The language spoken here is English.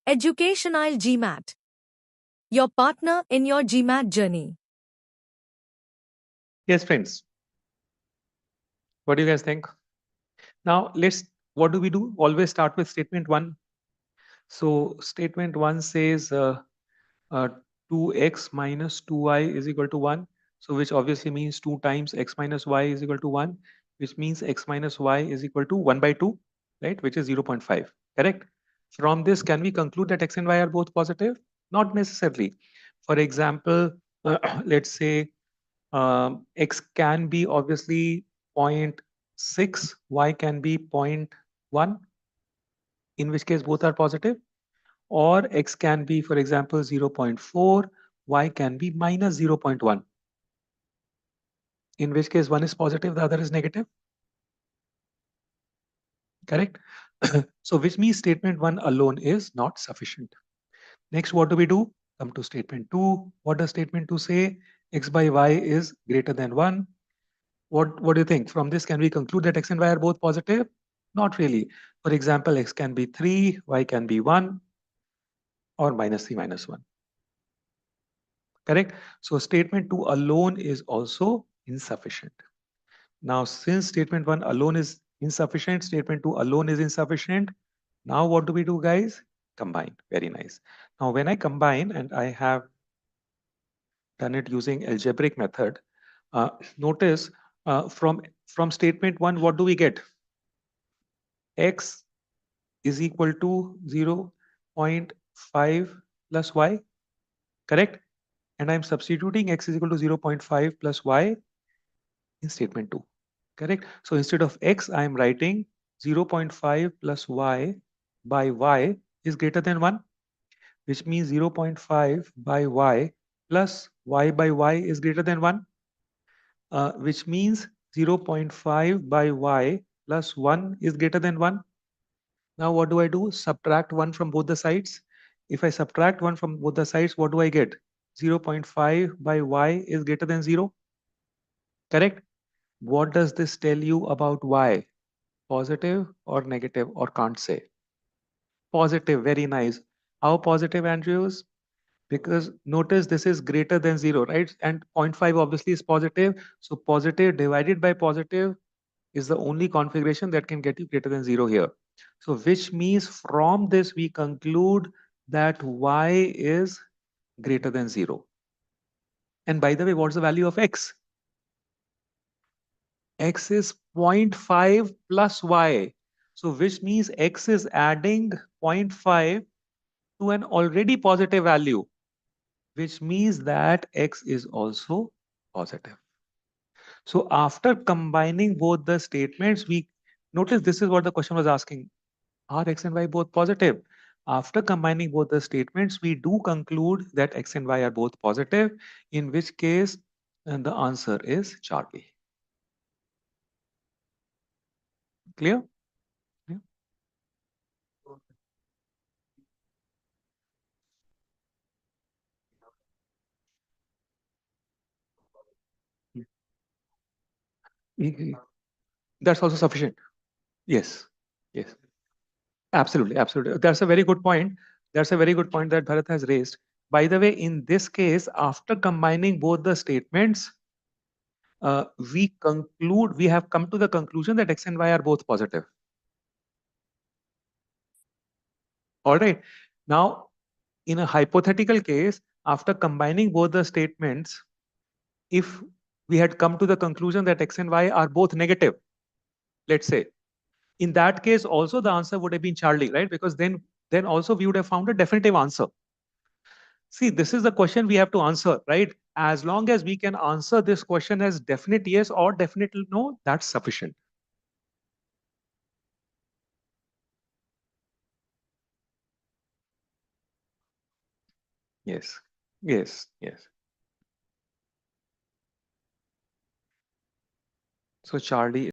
Educational GMAT. Your partner in your GMAT journey. Yes, friends. What do you guys think? Now, what do we do? Always start with statement one. So, statement one says uh, 2x minus 2y is equal to 1. So, which obviously means 2 times x minus y is equal to 1, which means x minus y is equal to 1 by 2, right? Which is 0.5, correct? From this, can we conclude that x and y are both positive? Not necessarily. For example, let's say x can be obviously 0.6, y can be 0.1, in which case both are positive, or x can be, for example, 0.4, y can be minus 0.1, in which case one is positive, the other is negative, correct? So which means statement 1 alone is not sufficient. Next, what do we do? Come to statement 2. What does statement 2 say? X by y is greater than 1. What do you think? From this, can we conclude that x and y are both positive? Not really. For example, x can be 3, y can be 1, or minus 3 minus 1. Correct? So statement 2 alone is also insufficient. Now, since statement 1 alone is insufficient, statement 2 alone is insufficient. Now, what do we do, guys? Combine. Very nice. Now, when I combine, and I have done it using algebraic method, notice from statement 1, what do we get? X is equal to 0.5 plus y, correct? And I'm substituting x is equal to 0.5 plus y in statement 2, correct? So instead of x, I am writing 0.5 plus y by y is greater than 1, which means 0.5 by y plus y by y is greater than 1, which means 0.5 by y plus 1 is greater than 1. Now what do I do? Subtract 1 from both the sides. If I subtract 1 from both the sides, what do I get? 0.5 by y is greater than 0. Correct? What does this tell you about y? Positive or negative, or can't say? Positive, very nice. How positive, Andrews? Because notice this is greater than 0, right? And 0.5 obviously is positive. So positive divided by positive is the only configuration that can get you greater than 0 here. So which means from this we conclude that y is greater than 0. And by the way, what's the value of x? X is 0.5 plus y. So which means x is adding 0.5 to an already positive value, which means that x is also positive. So after combining both the statements, we notice this is what the question was asking. Are x and y both positive? After combining both the statements, we do conclude that x and y are both positive, in which case the answer is Charlie. Clear? Yeah. That's also sufficient. Yes. Yes. Absolutely. Absolutely. That's a very good point. That's a very good point that Bharat has raised. By the way, in this case, after combining both the statements, we have come to the conclusion that x and y are both positive. All right. Now, in a hypothetical case, after combining both the statements, if we had come to the conclusion that x and y are both negative, let's say, in that case, also the answer would have been Charlie, right? Because then also we would have found a definitive answer. See, this is the question we have to answer, right? As long as we can answer this question as definite yes or definite no, that's sufficient. Yes, yes, yes. So Charlie